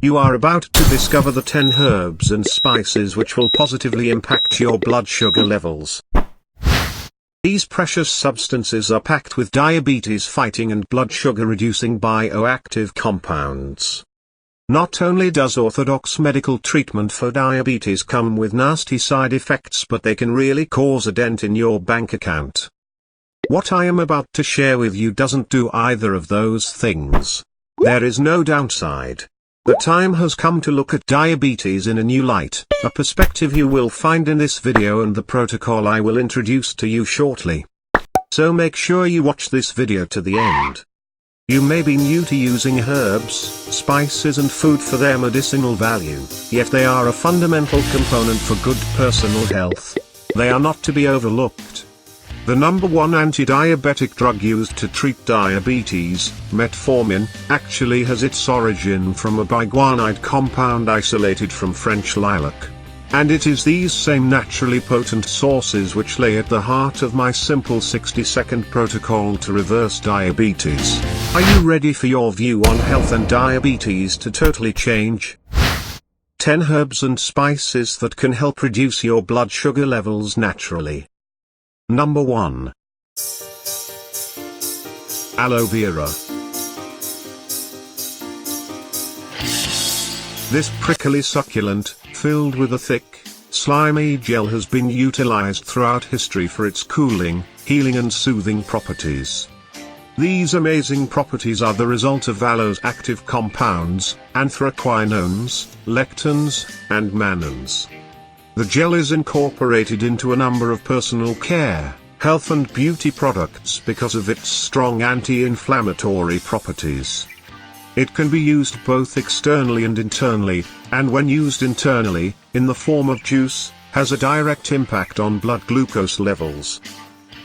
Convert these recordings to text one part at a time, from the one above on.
You are about to discover the 10 herbs and spices which will positively impact your blood sugar levels. These precious substances are packed with diabetes-fighting and blood sugar-reducing bioactive compounds. Not only does orthodox medical treatment for diabetes come with nasty side effects, but they can really cause a dent in your bank account. What I am about to share with you doesn't do either of those things. There is no downside. The time has come to look at diabetes in a new light, a perspective you will find in this video and the protocol I will introduce to you shortly. So make sure you watch this video to the end. You may be new to using herbs, spices and food for their medicinal value, yet they are a fundamental component for good personal health. They are not to be overlooked. The number one anti-diabetic drug used to treat diabetes, metformin, actually has its origin from a biguanide compound isolated from French lilac. And it is these same naturally potent sources which lay at the heart of my simple 60-second protocol to reverse diabetes. Are you ready for your view on health and diabetes to totally change? 10 herbs and spices that can help reduce your blood sugar levels naturally. Number 1. Aloe Vera. This prickly succulent, filled with a thick, slimy gel, has been utilized throughout history for its cooling, healing and soothing properties. These amazing properties are the result of aloe's active compounds, anthraquinones, lectins, and mannans. The gel is incorporated into a number of personal care, health and beauty products because of its strong anti-inflammatory properties. It can be used both externally and internally, and when used internally, in the form of juice, has a direct impact on blood glucose levels.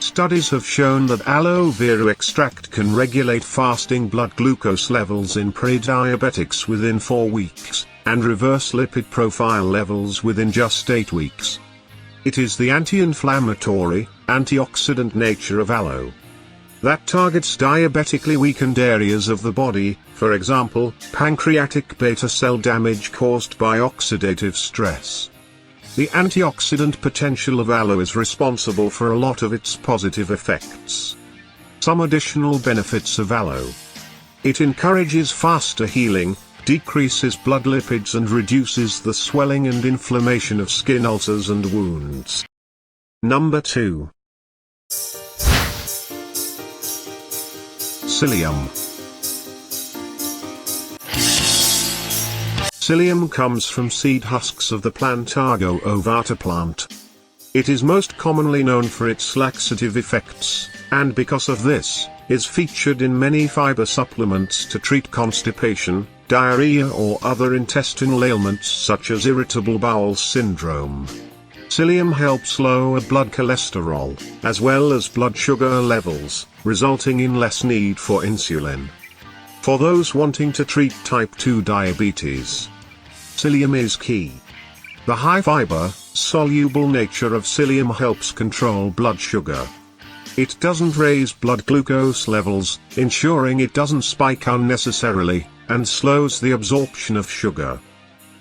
Studies have shown that aloe vera extract can regulate fasting blood glucose levels in prediabetics within 4 weeks, and reverse lipid profile levels within just 8 weeks. It is the anti-inflammatory, antioxidant nature of aloe that targets diabetically weakened areas of the body, for example, pancreatic beta cell damage caused by oxidative stress. The antioxidant potential of aloe is responsible for a lot of its positive effects. Some additional benefits of aloe. It encourages faster healing, decreases blood lipids and reduces the swelling and inflammation of skin ulcers and wounds. Number 2. Psyllium. Psyllium comes from seed husks of the plant Argo ovata plant. It is most commonly known for its laxative effects, and because of this, is featured in many fiber supplements to treat constipation, diarrhea or other intestinal ailments such as irritable bowel syndrome. Psyllium helps lower blood cholesterol, as well as blood sugar levels, resulting in less need for insulin. For those wanting to treat type 2 diabetes, psyllium is key. The high-fiber, soluble nature of psyllium helps control blood sugar. It doesn't raise blood glucose levels, ensuring it doesn't spike unnecessarily, and slows the absorption of sugar.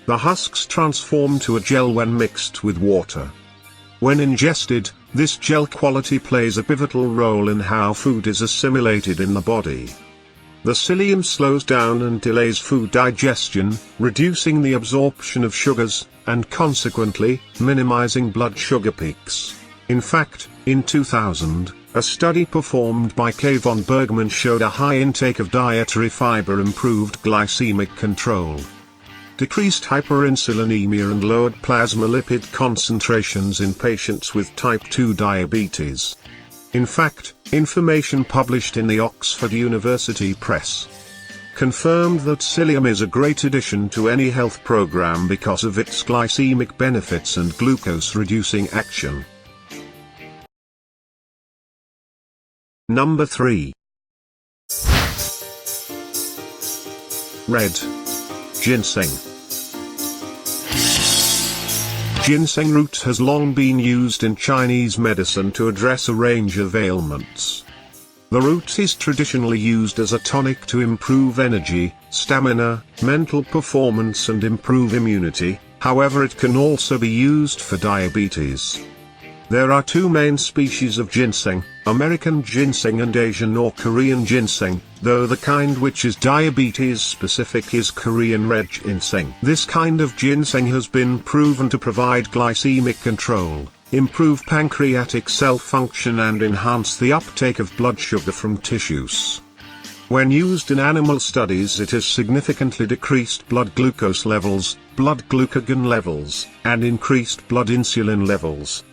The husks transform to a gel when mixed with water. When ingested, this gel quality plays a pivotal role in how food is assimilated in the body. The psyllium slows down and delays food digestion, reducing the absorption of sugars, and consequently, minimizing blood sugar peaks. In fact, in 2000, a study performed by K. von Bergmann showed a high intake of dietary fiber improved glycemic control, decreased hyperinsulinemia and lowered plasma lipid concentrations in patients with type 2 diabetes. In fact, information published in the Oxford University Press confirmed that psyllium is a great addition to any health program because of its glycemic benefits and glucose-reducing action. Number 3. Red Ginseng. Ginseng root has long been used in Chinese medicine to address a range of ailments. The root is traditionally used as a tonic to improve energy, stamina, mental performance and improve immunity, however it can also be used for diabetes. There are two main species of ginseng, American ginseng and Asian or Korean ginseng, though the kind which is diabetes specific is Korean red ginseng. This kind of ginseng has been proven to provide glycemic control, improve pancreatic cell function and enhance the uptake of blood sugar from tissues. When used in animal studies it has significantly decreased blood glucose levels, blood glucagon levels, and increased blood insulin levels.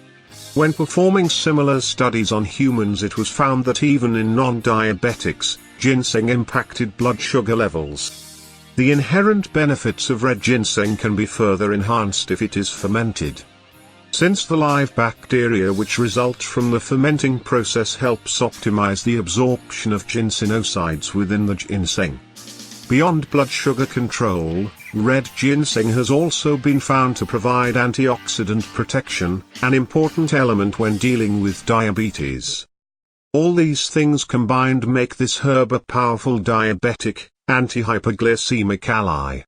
When performing similar studies on humans it was found that even in non-diabetics, ginseng impacted blood sugar levels. The inherent benefits of red ginseng can be further enhanced if it is fermented. Since the live bacteria which result from the fermenting process helps optimize the absorption of ginsenosides within the ginseng. Beyond blood sugar control, red ginseng has also been found to provide antioxidant protection, an important element when dealing with diabetes. All these things combined make this herb a powerful diabetic, anti-hyperglycemic ally.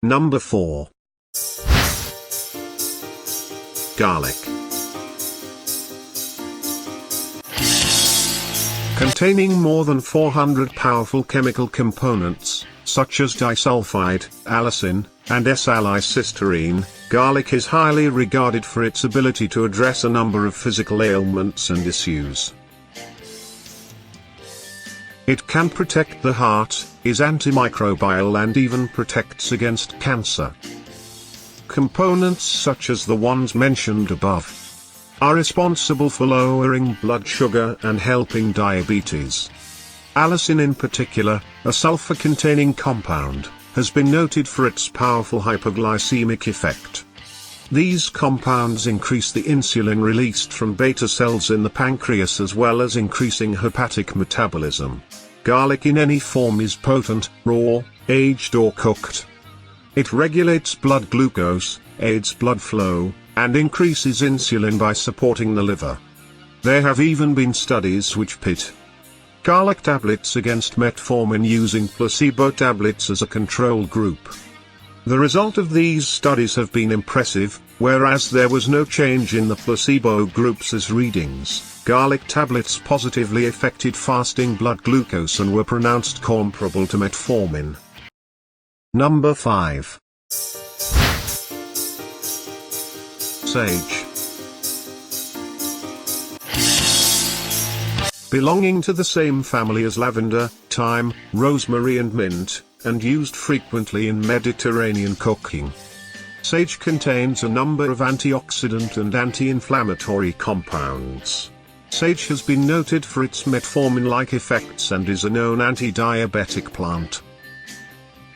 Number 4. Garlic. Containing more than 400 powerful chemical components, such as disulfide, allicin, and S-acetylcysteine, garlic is highly regarded for its ability to address a number of physical ailments and issues. It can protect the heart, is antimicrobial and even protects against cancer. Components such as the ones mentioned above are responsible for lowering blood sugar and helping diabetes. Allicin in particular, a sulfur-containing compound, has been noted for its powerful hypoglycemic effect. These compounds increase the insulin released from beta cells in the pancreas as well as increasing hepatic metabolism. Garlic in any form is potent, raw, aged or cooked. It regulates blood glucose, aids blood flow, and increases insulin by supporting the liver. There have even been studies which pit garlic tablets against metformin using placebo tablets as a control group. The result of these studies have been impressive, whereas there was no change in the placebo group's readings. Garlic tablets positively affected fasting blood glucose and were pronounced comparable to metformin. Number 5. Sage. Belonging to the same family as lavender, thyme, rosemary and mint, and used frequently in Mediterranean cooking. Sage contains a number of antioxidant and anti-inflammatory compounds. Sage has been noted for its metformin-like effects and is a known anti-diabetic plant.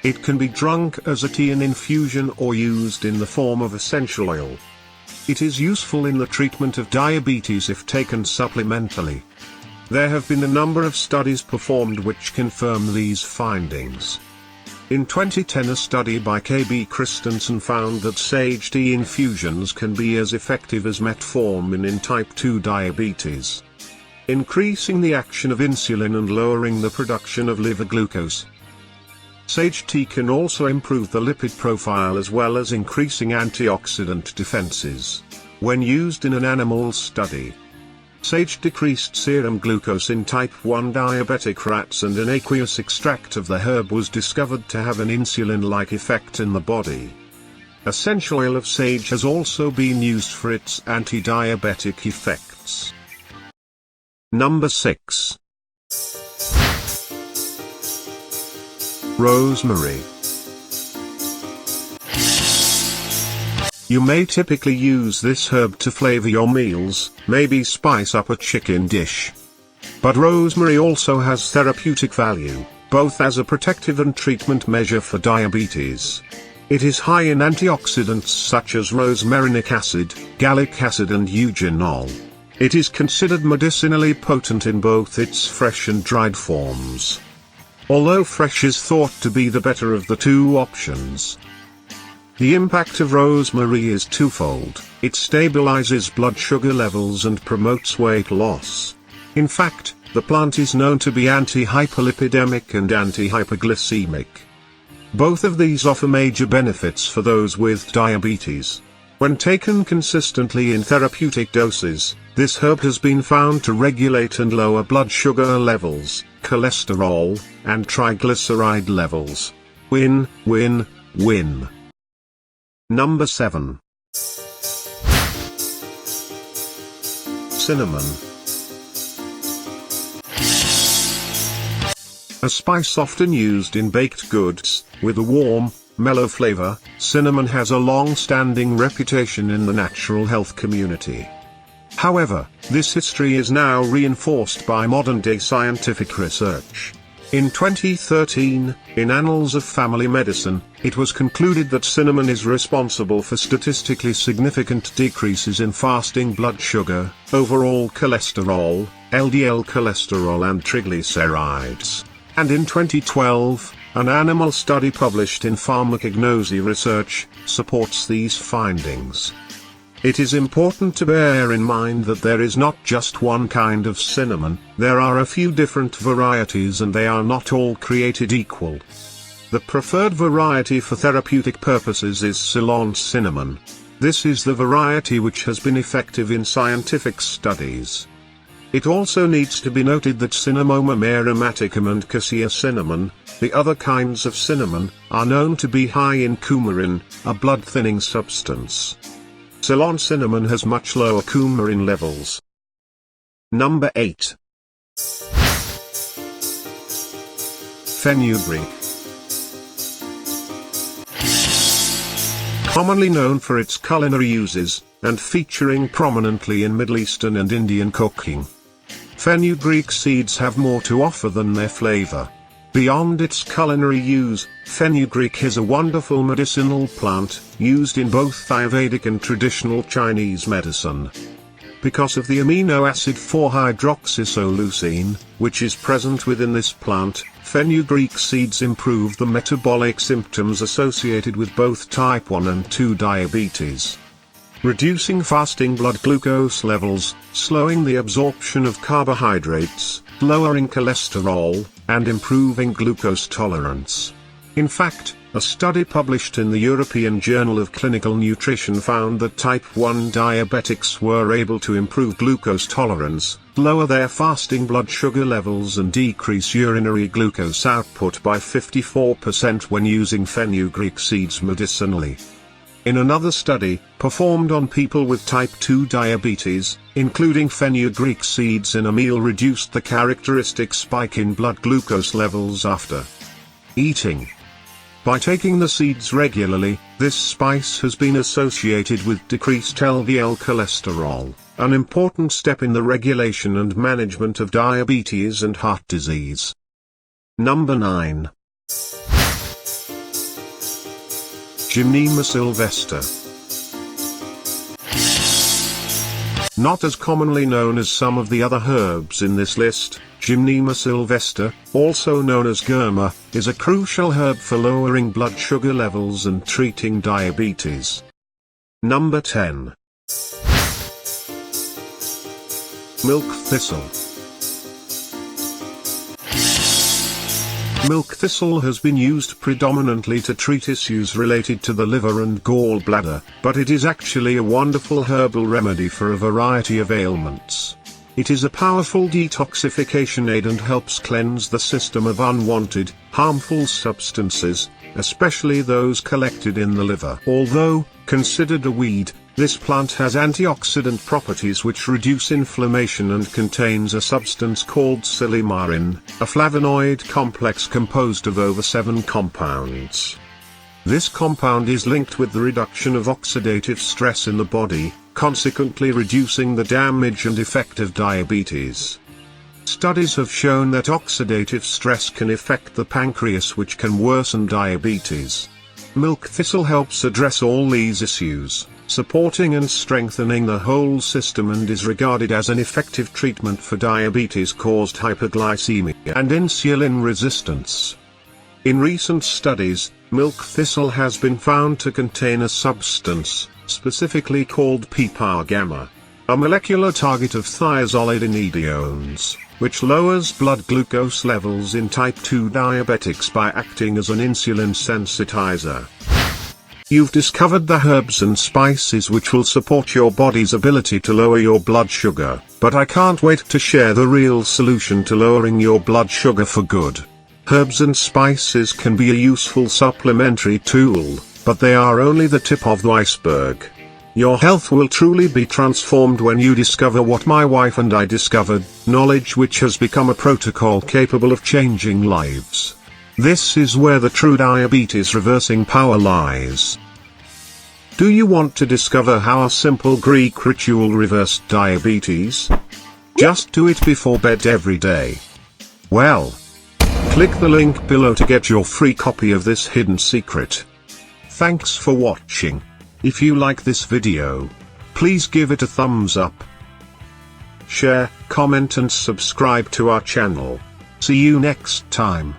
It can be drunk as a tea in infusion or used in the form of essential oil. It is useful in the treatment of diabetes if taken supplementally. There have been a number of studies performed which confirm these findings. In 2010 a study by K.B. Christensen found that sage tea infusions can be as effective as metformin in type 2 diabetes, increasing the action of insulin and lowering the production of liver glucose. Sage tea can also improve the lipid profile as well as increasing antioxidant defenses. When used in an animal study, sage decreased serum glucose in type 1 diabetic rats and an aqueous extract of the herb was discovered to have an insulin-like effect in the body. Essential oil of sage has also been used for its anti-diabetic effects. Number 6. Rosemary. You may typically use this herb to flavor your meals, maybe spice up a chicken dish. But rosemary also has therapeutic value, both as a protective and treatment measure for diabetes. It is high in antioxidants such as rosmarinic acid, gallic acid and eugenol. It is considered medicinally potent in both its fresh and dried forms, although fresh is thought to be the better of the two options. The impact of rosemary is twofold. It stabilizes blood sugar levels and promotes weight loss. In fact, the plant is known to be anti-hyperlipidemic and anti-hyperglycemic. Both of these offer major benefits for those with diabetes. When taken consistently in therapeutic doses, this herb has been found to regulate and lower blood sugar levels, cholesterol, and triglyceride levels. Win, win, win. Number 7. Cinnamon. A spice often used in baked goods, with a warm, mellow flavor, cinnamon has a long-standing reputation in the natural health community. However, this history is now reinforced by modern-day scientific research. In 2013, in Annals of Family Medicine, it was concluded that cinnamon is responsible for statistically significant decreases in fasting blood sugar, overall cholesterol, LDL cholesterol and triglycerides. And in 2012, an animal study published in Pharmacognosy Research supports these findings. It is important to bear in mind that there is not just one kind of cinnamon, there are a few different varieties and they are not all created equal. The preferred variety for therapeutic purposes is Ceylon cinnamon. This is the variety which has been effective in scientific studies. It also needs to be noted that Cinnamomum aromaticum and cassia cinnamon, the other kinds of cinnamon, are known to be high in coumarin, a blood-thinning substance. Ceylon cinnamon has much lower coumarin levels. Number 8. Fenugreek. Commonly known for its culinary uses, and featuring prominently in Middle Eastern and Indian cooking, fenugreek seeds have more to offer than their flavor. Beyond its culinary use, fenugreek is a wonderful medicinal plant, used in both Ayurvedic and traditional Chinese medicine. Because of the amino acid 4-hydroxysoleucine, which is present within this plant, fenugreek seeds improve the metabolic symptoms associated with both type 1 and 2 diabetes. Reducing fasting blood glucose levels, slowing the absorption of carbohydrates, lowering cholesterol, and improving glucose tolerance. In fact, a study published in the European Journal of Clinical Nutrition found that type 1 diabetics were able to improve glucose tolerance, lower their fasting blood sugar levels and decrease urinary glucose output by 54% when using fenugreek seeds medicinally. In another study, performed on people with type 2 diabetes, including fenugreek seeds in a meal reduced the characteristic spike in blood glucose levels after eating. By taking the seeds regularly, this spice has been associated with decreased LDL cholesterol, an important step in the regulation and management of diabetes and heart disease. Number 9. Gymnema sylvestre. Not as commonly known as some of the other herbs in this list, Gymnema sylvestre, also known as gurma, is a crucial herb for lowering blood sugar levels and treating diabetes. Number 10. Milk thistle. Milk thistle has been used predominantly to treat issues related to the liver and gallbladder, but it is actually a wonderful herbal remedy for a variety of ailments. It is a powerful detoxification aid and helps cleanse the system of unwanted, harmful substances, especially those collected in the liver. Although considered a weed, this plant has antioxidant properties which reduce inflammation and contains a substance called psyllium, a flavonoid complex composed of over 7 compounds. This compound is linked with the reduction of oxidative stress in the body, consequently reducing the damage and effect of diabetes. Studies have shown that oxidative stress can affect the pancreas, which can worsen diabetes. Milk thistle helps address all these issues, supporting and strengthening the whole system, and is regarded as an effective treatment for diabetes-caused hyperglycemia and insulin resistance. In recent studies, milk thistle has been found to contain a substance, specifically called PPAR gamma. a molecular target of thiazolidinediones, which lowers blood glucose levels in type 2 diabetics by acting as an insulin sensitizer. You've discovered the herbs and spices which will support your body's ability to lower your blood sugar, but I can't wait to share the real solution to lowering your blood sugar for good. Herbs and spices can be a useful supplementary tool, but they are only the tip of the iceberg. Your health will truly be transformed when you discover what my wife and I discovered, knowledge which has become a protocol capable of changing lives. This is where the true diabetes reversing power lies. Do you want to discover how a simple Greek ritual reversed diabetes? Just do it before bed every day. Well, click the link below to get your free copy of this hidden secret. Thanks for watching. If you like this video, please give it a thumbs up. Share, comment and subscribe to our channel. See you next time.